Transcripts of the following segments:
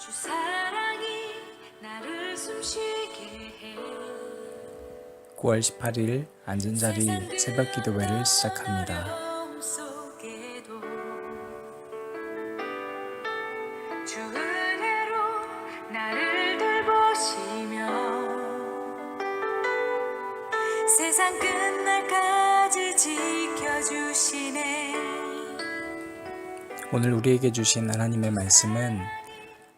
주 사랑이 나를 숨쉬게 해. 9월 18일 앉은자리 새벽 기도회를 시작합니다. 주 은혜로 나를 돌보시며 세상 끝날까지 지켜주시네. 오늘 우리에게 주신 하나님의 말씀은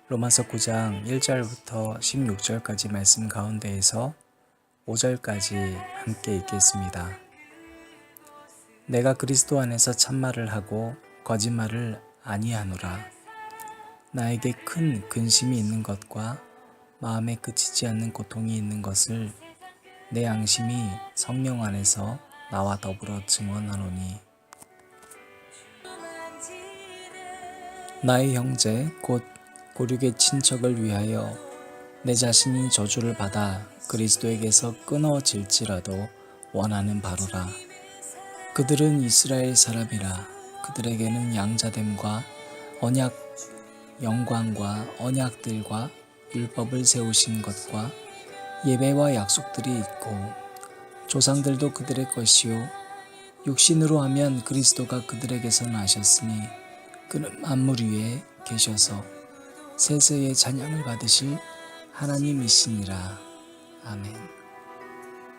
로마서 9장 1절부터 16절까지 말씀 가운데에서 5절까지 함께 읽겠습니다. 내가 그리스도 안에서 참말을 하고 거짓말을 아니하노라. 나에게 큰 근심이 있는 것과 마음에 그치지 않는 고통이 있는 것을 내 양심이 성령 안에서 나와 더불어 증언하노니, 나의 형제 곧 고륙의 친척을 위하여 내 자신이 저주를 받아 그리스도에게서 끊어질지라도 원하는 바로라. 그들은 이스라엘 사람이라. 그들에게는 양자됨과 언약 영광과 언약들과 율법을 세우신 것과 예배와 약속들이 있고, 조상들도 그들의 것이요 육신으로 하면 그리스도가 그들에게서 나셨으니 그는 만물 위에 계셔서 세세의 찬양을 받으실 하나님이시니라. 아멘.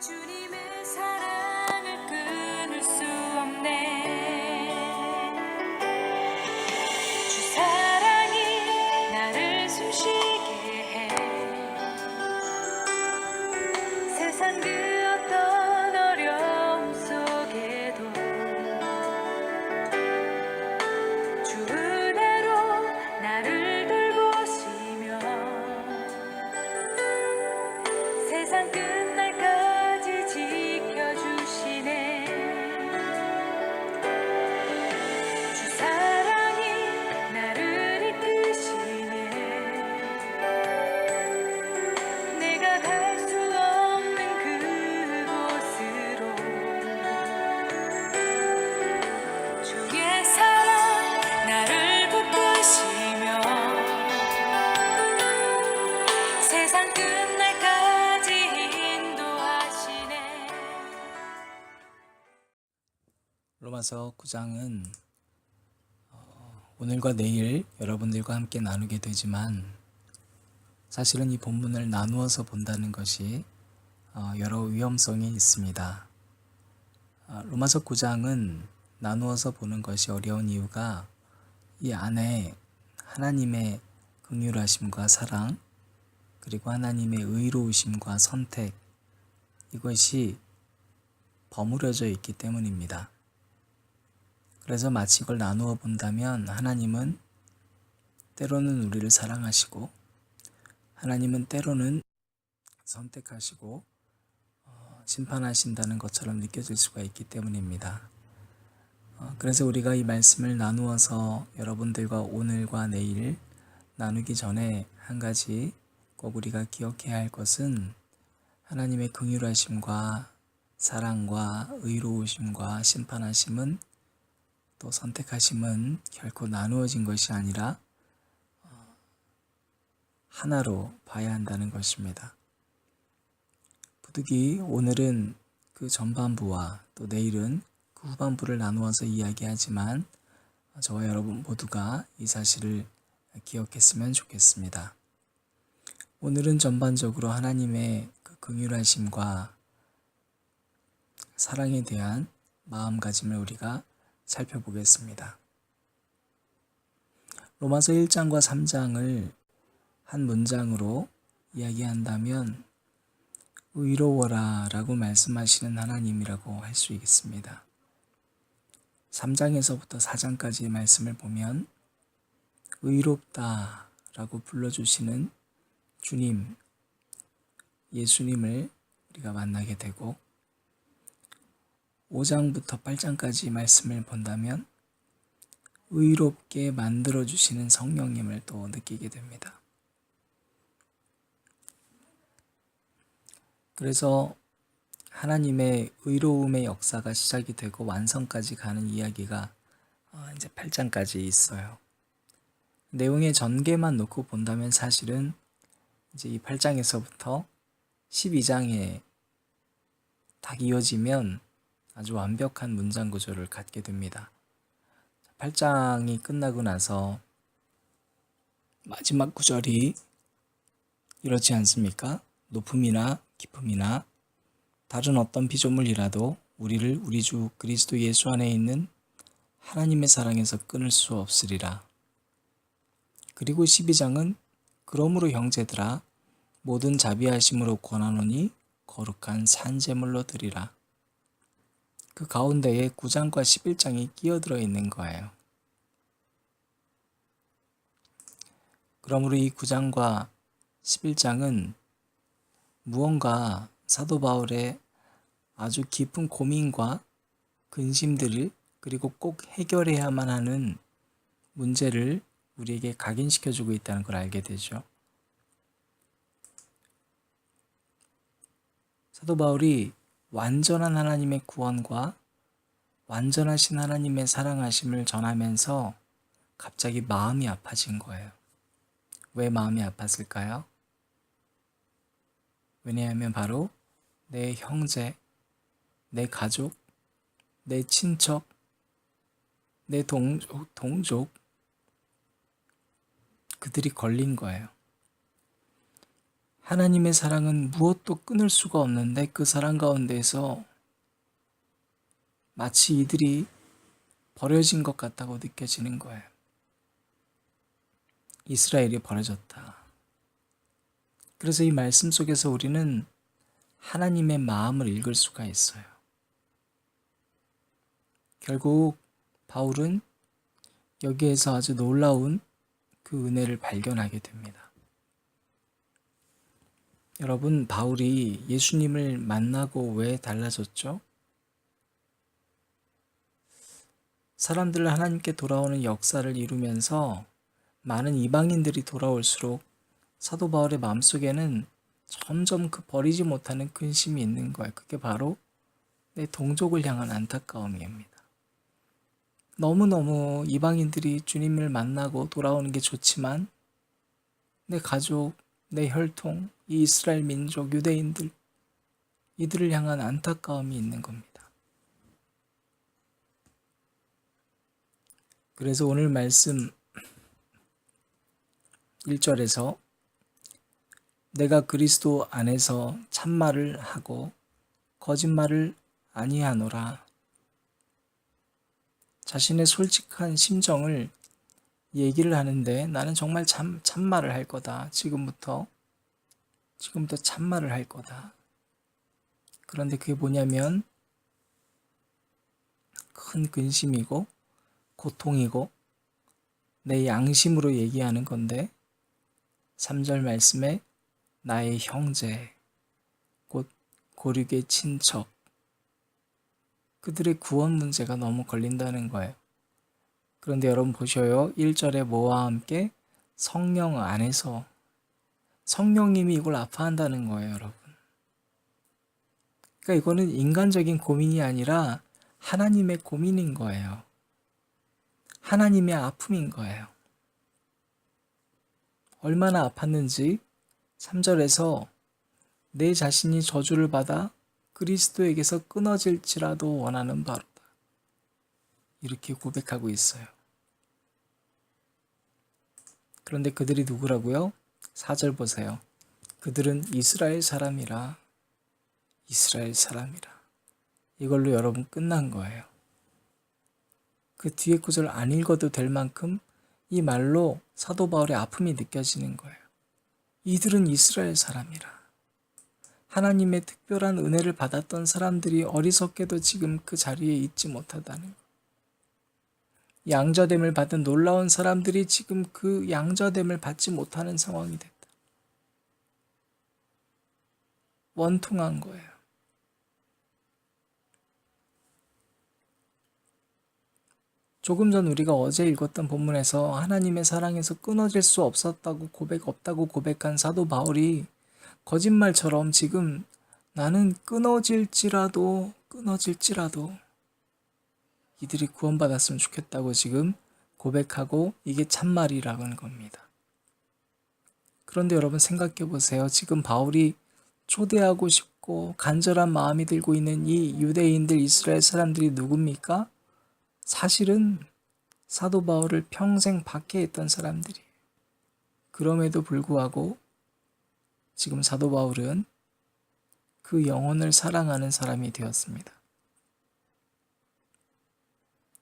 주님의 사랑을 끊을 수 없네. 주 사랑이 나를 숨쉬게 해. 세상 그 어떤 어려움 속에도 주 은혜로 나를 돌보시며 세상 끝날까지 지켜주시네. 주 사랑이 나를 이끄시네. 내가 갈 수 없는 그곳으로 주의 사랑 나를 붙드시며 세상 끝날까지 인도하시네. 로마서 9장은 오늘과 내일 여러분들과 함께 나누게 되지만, 사실은 이 본문을 나누어서 본다는 것이 여러 위험성이 있습니다. 로마서 9장은 나누어서 보는 것이 어려운 이유가 이 안에 하나님의 긍휼하심과 사랑, 그리고 하나님의 의로우심과 선택, 이것이 버무려져 있기 때문입니다. 그래서 마치 이걸 나누어 본다면 하나님은 때로는 우리를 사랑하시고, 하나님은 때로는 선택하시고 심판하신다는 것처럼 느껴질 수가 있기 때문입니다. 그래서 우리가 이 말씀을 나누어서 여러분들과 오늘과 내일 나누기 전에 한 가지 꼭 우리가 기억해야 할 것은, 하나님의 긍휼하심과 사랑과 의로우심과 심판하심은, 또 선택하심은 결코 나누어진 것이 아니라 하나로 봐야 한다는 것입니다. 부득이 오늘은 그 전반부와 또 내일은 그 후반부를 나누어서 이야기하지만, 저와 여러분 모두가 이 사실을 기억했으면 좋겠습니다. 오늘은 전반적으로 하나님의 그 긍휼하심과 사랑에 대한 마음가짐을 우리가 살펴보겠습니다. 로마서 1장과 3장을 한 문장으로 이야기한다면 의로워라 라고 말씀하시는 하나님이라고 할 수 있겠습니다. 3장에서부터 4장까지의 말씀을 보면 의롭다 라고 불러주시는 주님, 예수님을 우리가 만나게 되고, 5장부터 8장까지 말씀을 본다면 의롭게 만들어주시는 성령님을 또 느끼게 됩니다. 그래서 하나님의 의로움의 역사가 시작이 되고 완성까지 가는 이야기가 이제 8장까지 있어요. 내용의 전개만 놓고 본다면 사실은 이제 이 8장에서부터 12장에 딱 이어지면 아주 완벽한 문장 구조를 갖게 됩니다. 8장이 끝나고 나서 마지막 구절이 이렇지 않습니까? 높음이나 깊음이나 다른 어떤 피조물이라도 우리를 우리 주 그리스도 예수 안에 있는 하나님의 사랑에서 끊을 수 없으리라. 그리고 12장은 그러므로 형제들아 모든 자비하심으로 권하노니 거룩한 산제물로 드리라. 그 가운데에 9장과 11장이 끼어들어 있는 거예요. 그러므로 이 9장과 11장은 무언가 사도 바울의 아주 깊은 고민과 근심들을 그리고 꼭 해결해야만 하는 문제를 우리에게 각인시켜주고 있다는 걸 알게 되죠. 사도 바울이 완전한 하나님의 구원과 완전하신 하나님의 사랑하심을 전하면서 갑자기 마음이 아파진 거예요. 왜 마음이 아팠을까요? 왜냐하면 바로 내 형제, 내 가족, 내 친척, 내 동족, 그들이 걸린 거예요. 하나님의 사랑은 무엇도 끊을 수가 없는데 그 사랑 가운데에서 마치 이들이 버려진 것 같다고 느껴지는 거예요. 이스라엘이 버려졌다. 그래서 이 말씀 속에서 우리는 하나님의 마음을 읽을 수가 있어요. 결국 바울은 여기에서 아주 놀라운 그 은혜를 발견하게 됩니다. 여러분, 바울이 예수님을 만나고 왜 달라졌죠? 사람들 하나님께 돌아오는 역사를 이루면서 많은 이방인들이 돌아올수록 사도 바울의 마음속에는 점점 그 버리지 못하는 근심이 있는 거예요. 그게 바로 내 동족을 향한 안타까움입니다. 너무너무 이방인들이 주님을 만나고 돌아오는 게 좋지만 내 가족, 내 혈통, 이 이스라엘 민족, 유대인들, 이들을 향한 안타까움이 있는 겁니다. 그래서 오늘 말씀 1절에서 내가 그리스도 안에서 참말을 하고 거짓말을 아니하노라. 자신의 솔직한 심정을 얘기를 하는데 나는 정말 참말을 할 거다. 지금부터 참말을 할 거다. 그런데 그게 뭐냐면 큰 근심이고 고통이고 내 양심으로 얘기하는 건데 3절 말씀에 나의 형제, 곧 고륙의 친척, 그들의 구원 문제가 너무 걸린다는 거예요. 그런데 여러분 보셔요. 1절에 뭐와 함께 성령 안에서 성령님이 이걸 아파한다는 거예요, 여러분. 그러니까 이거는 인간적인 고민이 아니라 하나님의 고민인 거예요. 하나님의 아픔인 거예요. 얼마나 아팠는지 3절에서 내 자신이 저주를 받아 그리스도에게서 끊어질지라도 원하는 바로다. 이렇게 고백하고 있어요. 그런데 그들이 누구라고요? 4절 보세요. 그들은 이스라엘 사람이라. 이스라엘 사람이라. 이걸로 여러분 끝난 거예요. 그 뒤에 구절 안 읽어도 될 만큼 이 말로 사도 바울의 아픔이 느껴지는 거예요. 이들은 이스라엘 사람이라. 하나님의 특별한 은혜를 받았던 사람들이 어리석게도 지금 그 자리에 있지 못하다는 거예요. 양자됨을 받은 놀라운 사람들이 지금 그 양자됨을 받지 못하는 상황이 됐다. 원통한 거예요. 조금 전 우리가 어제 읽었던 본문에서 하나님의 사랑에서 끊어질 수 없었다고 없다고 고백한 사도 바울이 거짓말처럼 지금 나는 끊어질지라도 이들이 구원받았으면 좋겠다고 지금 고백하고 이게 참말이라는 겁니다. 그런데 여러분 생각해 보세요. 지금 바울이 초대하고 싶고 간절한 마음이 들고 있는 이 유대인들, 이스라엘 사람들이 누굽니까? 사실은 사도 바울을 평생 박해했던 사람들이에요. 그럼에도 불구하고 지금 사도 바울은 그 영혼을 사랑하는 사람이 되었습니다.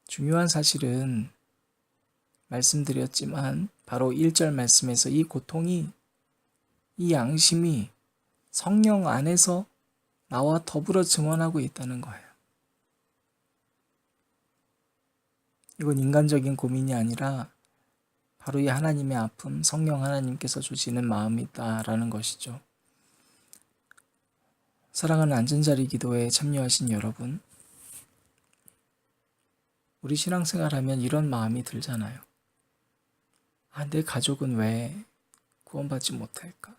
중요한 사실은 말씀드렸지만 바로 1절 말씀에서 이 고통이, 이 양심이 성령 안에서 나와 더불어 증언하고 있다는 거예요. 이건 인간적인 고민이 아니라 바로 이 하나님의 아픔, 성령 하나님께서 주시는 마음이다라는 것이죠. 사랑하는 안전자리 기도에 참여하신 여러분, 우리 신앙생활하면 이런 마음이 들잖아요. 내 가족은 왜 구원받지 못할까?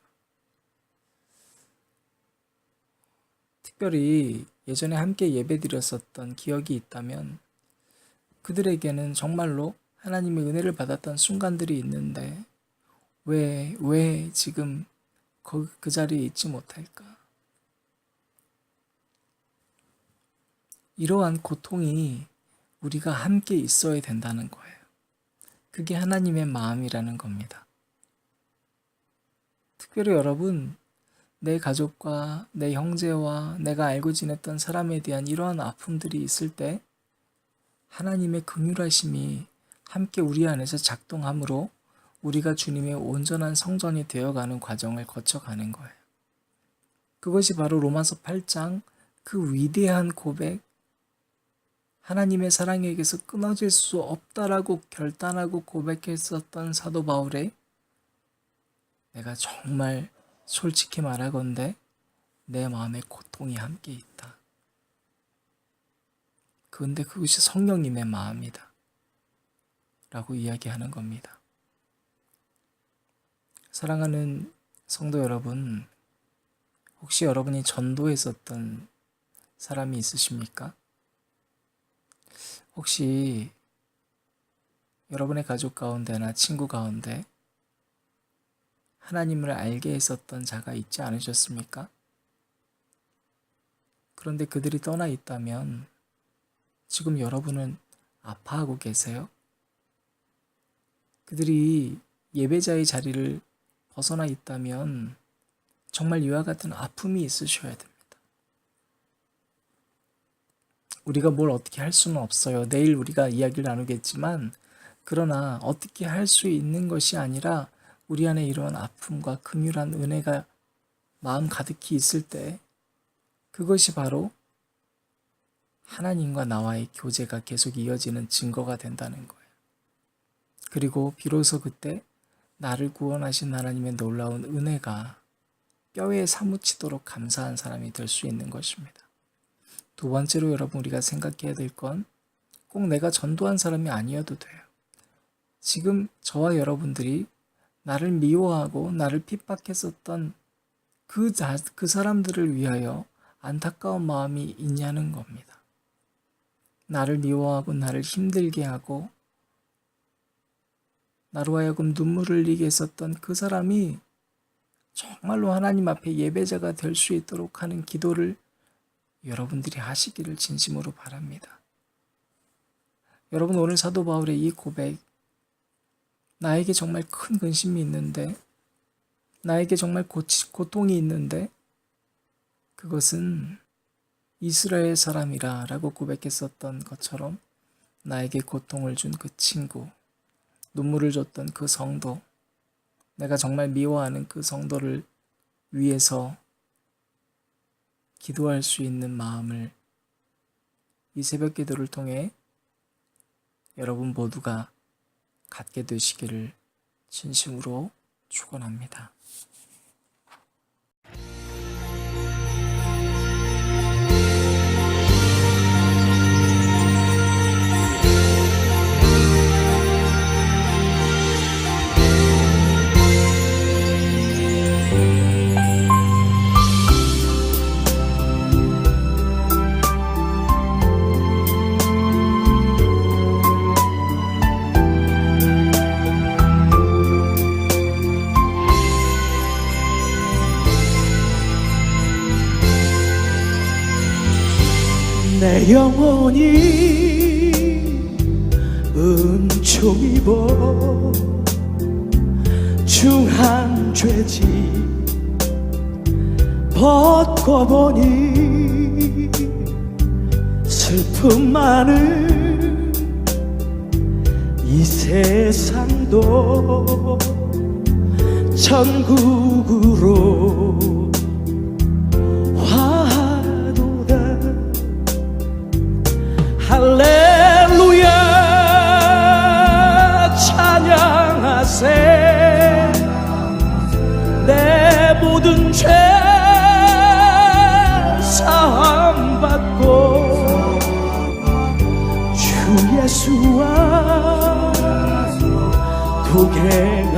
특별히 예전에 함께 예배드렸었던 기억이 있다면 그들에게는 정말로 하나님의 은혜를 받았던 순간들이 있는데 왜 지금 그 자리에 있지 못할까? 이러한 고통이 우리가 함께 있어야 된다는 거예요. 그게 하나님의 마음이라는 겁니다. 특별히 여러분, 내 가족과 내 형제와 내가 알고 지냈던 사람에 대한 이러한 아픔들이 있을 때 하나님의 긍휼하심이 함께 우리 안에서 작동함으로 우리가 주님의 온전한 성전이 되어가는 과정을 거쳐가는 거예요. 그것이 바로 로마서 8장 그 위대한 고백, 하나님의 사랑에게서 끊어질 수 없다라고 결단하고 고백했었던 사도 바울의 내가 정말 솔직히 말하건대 내 마음에 고통이 함께 있다. 그런데 그것이 성령님의 마음이다. 라고 이야기하는 겁니다. 사랑하는 성도 여러분, 혹시 여러분이 전도했었던 사람이 있으십니까? 혹시 여러분의 가족 가운데나 친구 가운데 하나님을 알게 했었던 자가 있지 않으셨습니까? 그런데 그들이 떠나 있다면 지금 여러분은 아파하고 계세요? 그들이 예배자의 자리를 벗어나 있다면 정말 이와 같은 아픔이 있으셔야 됩니다. 우리가 뭘 어떻게 할 수는 없어요. 내일 우리가 이야기를 나누겠지만 그러나 어떻게 할 수 있는 것이 아니라 우리 안에 이러한 아픔과 긍휼한 은혜가 마음 가득히 있을 때 그것이 바로 하나님과 나와의 교제가 계속 이어지는 증거가 된다는 거예요. 그리고 비로소 그때 나를 구원하신 하나님의 놀라운 은혜가 뼈에 사무치도록 감사한 사람이 될 수 있는 것입니다. 두 번째로 여러분 우리가 생각해야 될 건 꼭 내가 전도한 사람이 아니어도 돼요. 지금 저와 여러분들이 나를 미워하고 나를 핍박했었던 그 사람들을 위하여 안타까운 마음이 있냐는 겁니다. 나를 미워하고 나를 힘들게 하고 나로 하여금 눈물을 흘리게 했었던 그 사람이 정말로 하나님 앞에 예배자가 될 수 있도록 하는 기도를 여러분들이 하시기를 진심으로 바랍니다. 여러분 오늘 사도 바울의 이 고백, 나에게 정말 큰 근심이 있는데, 나에게 정말 고통이 있는데 그것은 이스라엘 사람이라 라고 고백했었던 것처럼 나에게 고통을 준 그 친구, 눈물을 줬던 그 성도, 내가 정말 미워하는 그 성도를 위해서 기도할 수 있는 마음을 이 새벽 기도를 통해 여러분 모두가 갖게 되시기를 진심으로 축원합니다. 내 영혼이 은총 입어 중한 죄지 벗고 보니 슬픔 많은 이 세상도 천국으로 화도다. 할렐루야 찬양하세. 내 모든 죄 사함받고 주 예수와 동행한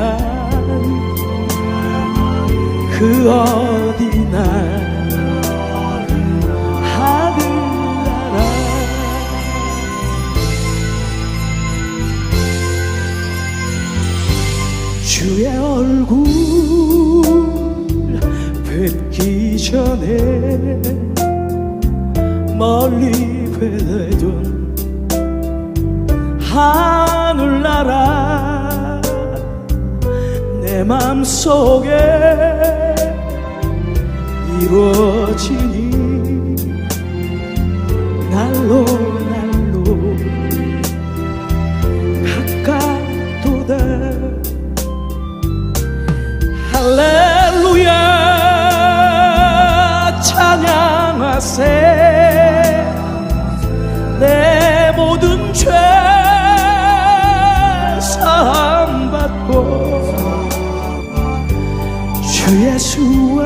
그 어디나 하늘나라. 주의 얼굴 뵙기 전에 멀리 뵈던 하늘나라 내 맘속에 이루어지니 날로 날로 가깝도다. 할렐루야 찬양하세. 내 모든 죄 사함받고 주 예수와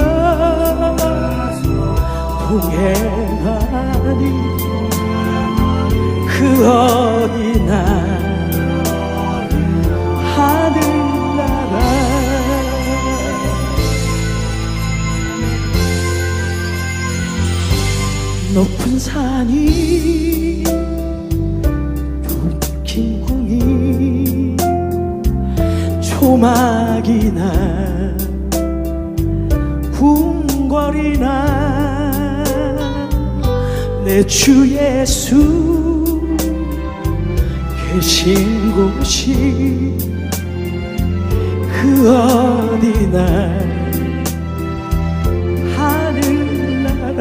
동행하니 그 어디나 하늘나라. 높은 산이 긴 궁이 조막이나 궁궐이나 내 주 예수 계신 곳이 그 어디나 하늘나라.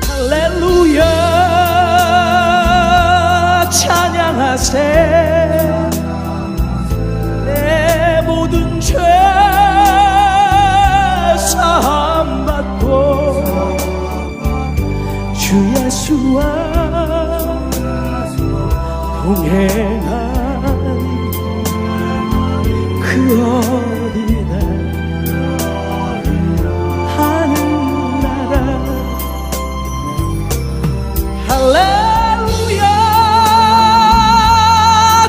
할렐루야 찬양하세. 내 모든 죄 사함받고 주 예수와 동행하니 그 어디나 하늘나라. 할렐루야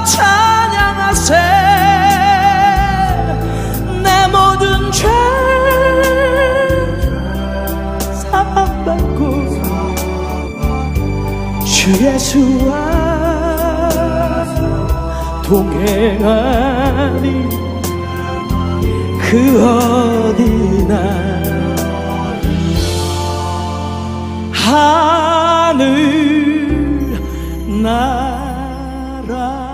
찬양하세. 내 모든 죄 사함받고 주 예수와 동행하니 그 어디나 하늘나라.